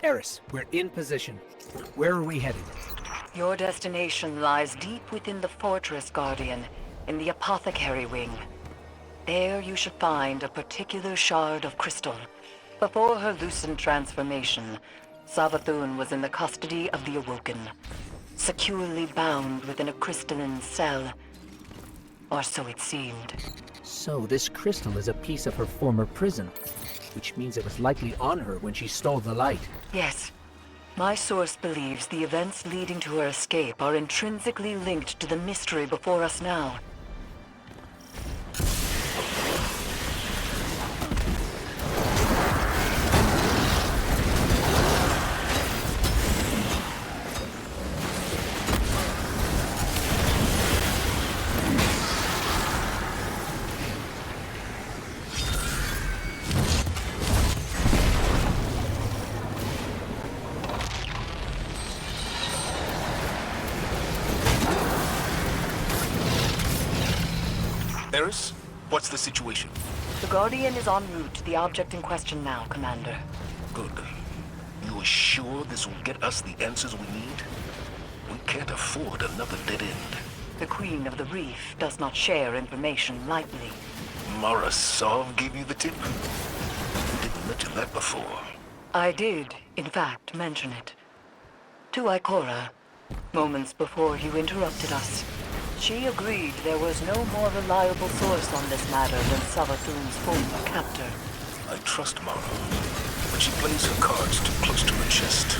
Eris, we're in position. Where are we headed? Your destination lies deep within the fortress, Guardian, in the apothecary wing. There you should find a particular shard of crystal. Before her lucent transformation, Savathun was in the custody of the Awoken, securely bound within a crystalline cell. Or so it seemed. So this crystal is a piece of her former prison, which means it was likely on her when she stole the light. Yes. My source believes the events leading to her escape are intrinsically linked to the mystery before us now. Eris, what's the situation? The Guardian is en route to the object in question now, Commander. Good. You are sure this will get us the answers we need? We can't afford another dead end. The Queen of the Reef does not share information lightly. Mara Sov gave you the tip? You didn't mention that before. I did, in fact, mention it. To Ikora, moments before you interrupted us. She agreed there was no more reliable source on this matter than Savathun's former captor. I trust Mara, but she plays her cards too close to her chest.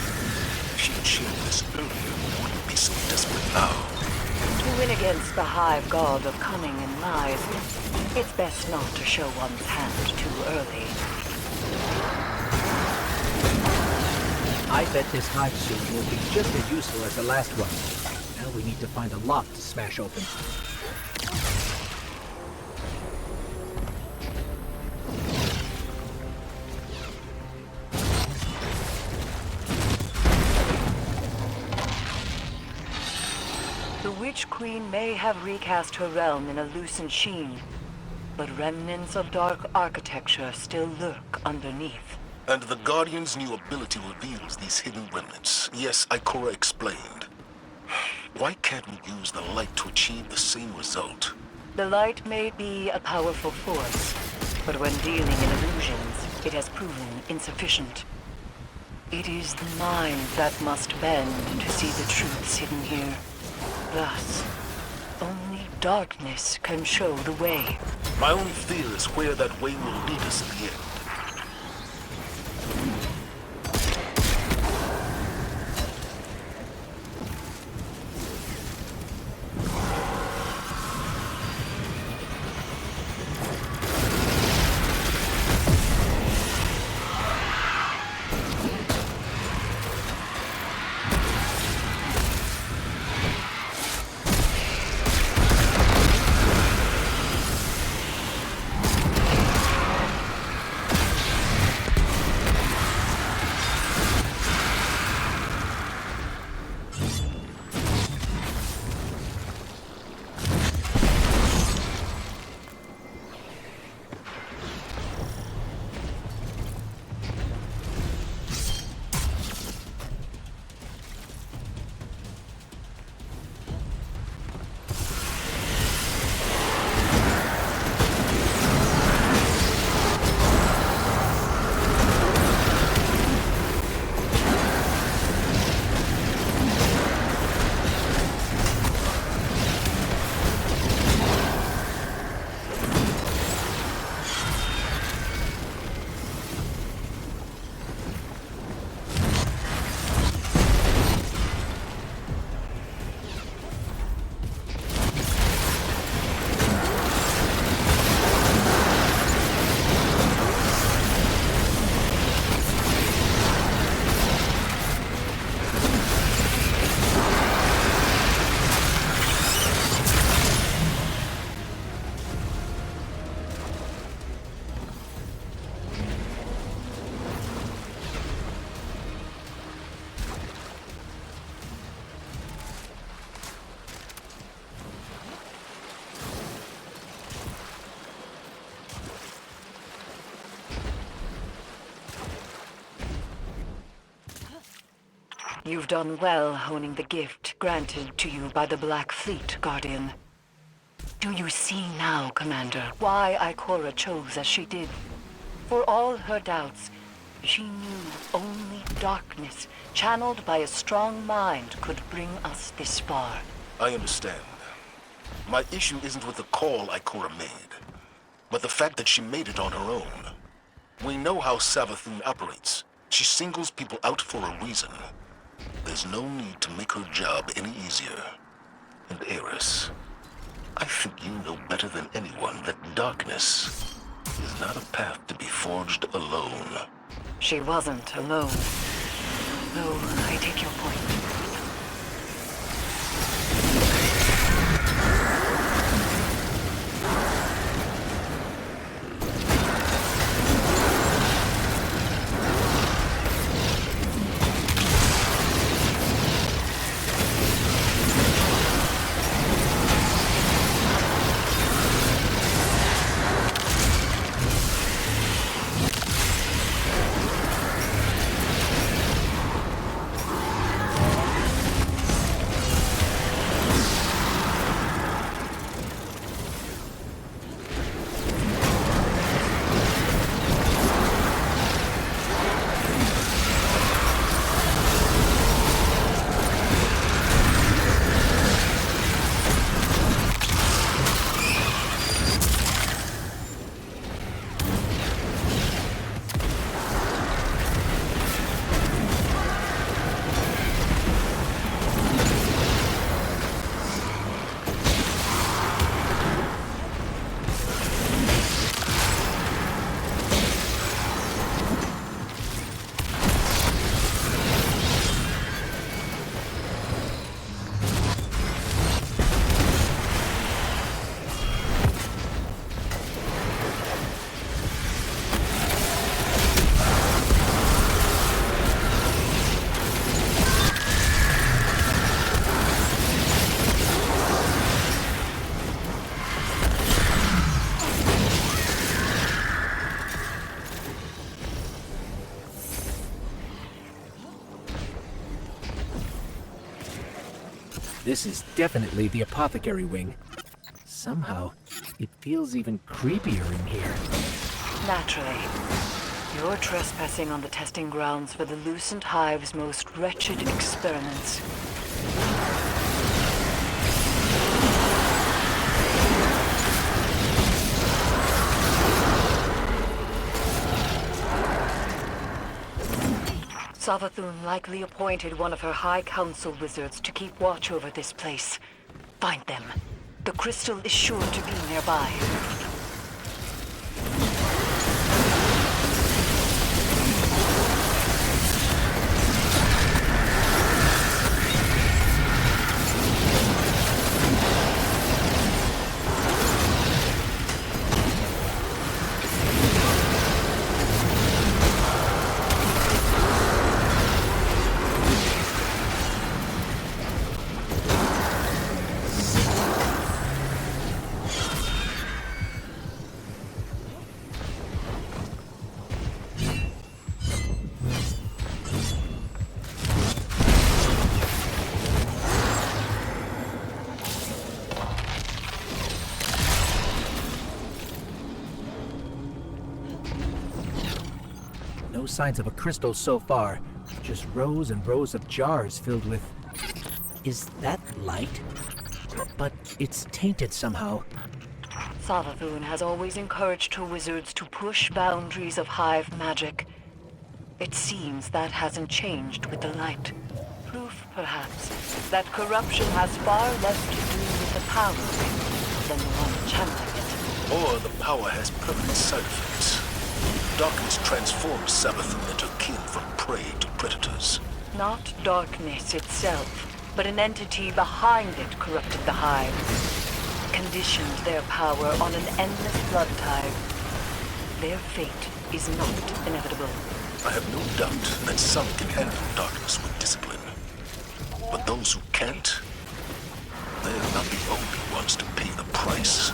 If she had shared this earlier, we wouldn't be so desperate now. To win against the hive god of cunning and lies, it's best not to show one's hand too early. I bet this hive suit will be just as useful as the last one. Now we need to find a lock to smash open. The Witch Queen may have recast her realm in a lucent sheen, but remnants of dark architecture still lurk underneath. And the Guardian's new ability reveals these hidden remnants. Yes, Ikora explained. Why can't we use the light to achieve the same result? The light may be a powerful force, but when dealing in illusions, it has proven insufficient. It is the mind that must bend to see the truths hidden here. Thus, only darkness can show the way. My only fear is where that way will lead us in the end. You've done well honing the gift granted to you by the Black Fleet, Guardian. Do you see now, Commander, why Ikora chose as she did? For all her doubts, she knew only darkness, channeled by a strong mind, could bring us this far. I understand. My issue isn't with the call Ikora made, but the fact that she made it on her own. We know how Savathun operates. She singles people out for a reason. There's no need to make her job any easier. And Eris, I think you know better than anyone that darkness is not a path to be forged alone. She wasn't alone. Though I take your point. This is definitely the apothecary wing. Somehow, it feels even creepier in here. Naturally. You're trespassing on the testing grounds for the Lucent Hive's most wretched experiments. Savathun likely appointed one of her High Council wizards to keep watch over this place. Find them. The crystal is sure to be nearby. No signs of a crystal so far, just rows and rows of jars filled with... Is that light? But it's tainted somehow. Savathun has always encouraged her wizards to push boundaries of Hive magic. It seems that hasn't changed with the light. Proof, perhaps, that corruption has far less to do with the power than the one channeling it. Or the power has permanent side effects. Darkness transforms Savathun into kin from prey to predators. Not darkness itself, but an entity behind it corrupted the Hive. Conditioned their power on an endless blood tide. Their fate is not inevitable. I have no doubt that some can handle darkness with discipline. But those who can't, they're not the only ones to pay the price.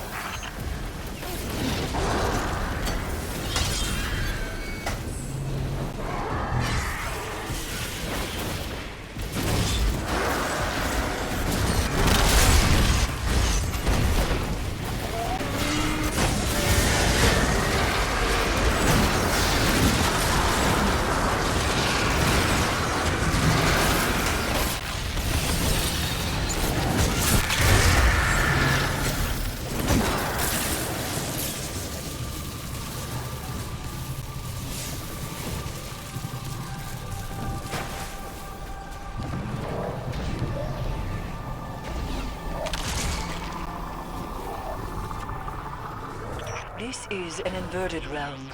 This is an inverted realm.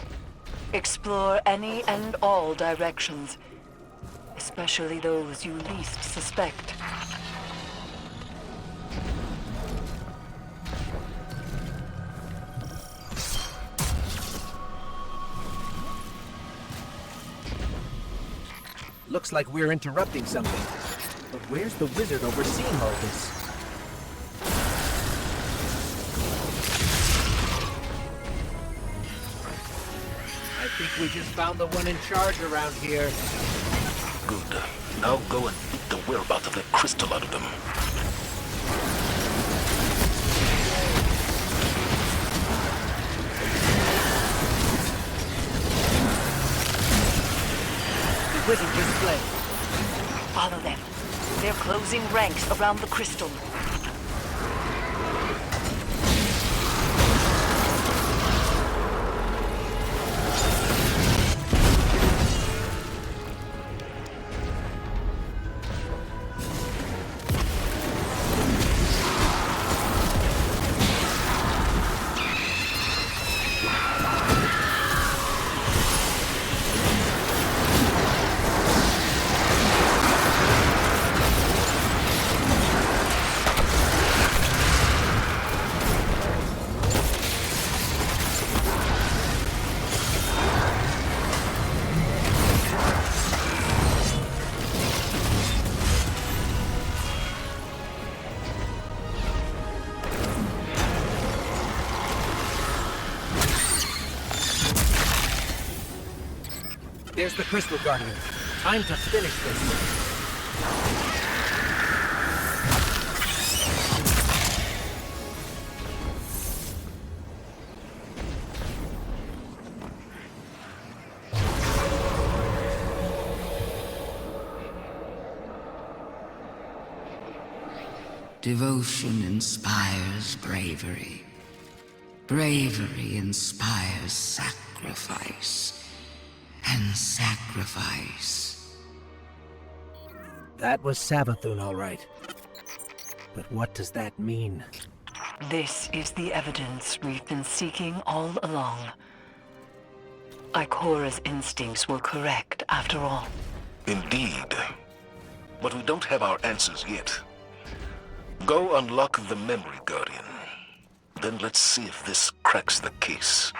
Explore any and all directions, especially those you least suspect. Looks like we're interrupting something. But where's the wizard overseeing all this? I think we just found the one in charge around here. Good. Now go and beat the whereabouts of that crystal out of them. The wizard just fled. Follow them. They're closing ranks around the crystal. There's the Crystal Guardian. Time to finish this. Devotion inspires bravery. Bravery inspires sacrifice. And sacrifice. That was Savathun, all right. But what does that mean? This is the evidence we've been seeking all along. Ikora's instincts were correct, after all. Indeed. But we don't have our answers yet. Go unlock the memory, Guardian. Then let's see if this cracks the case.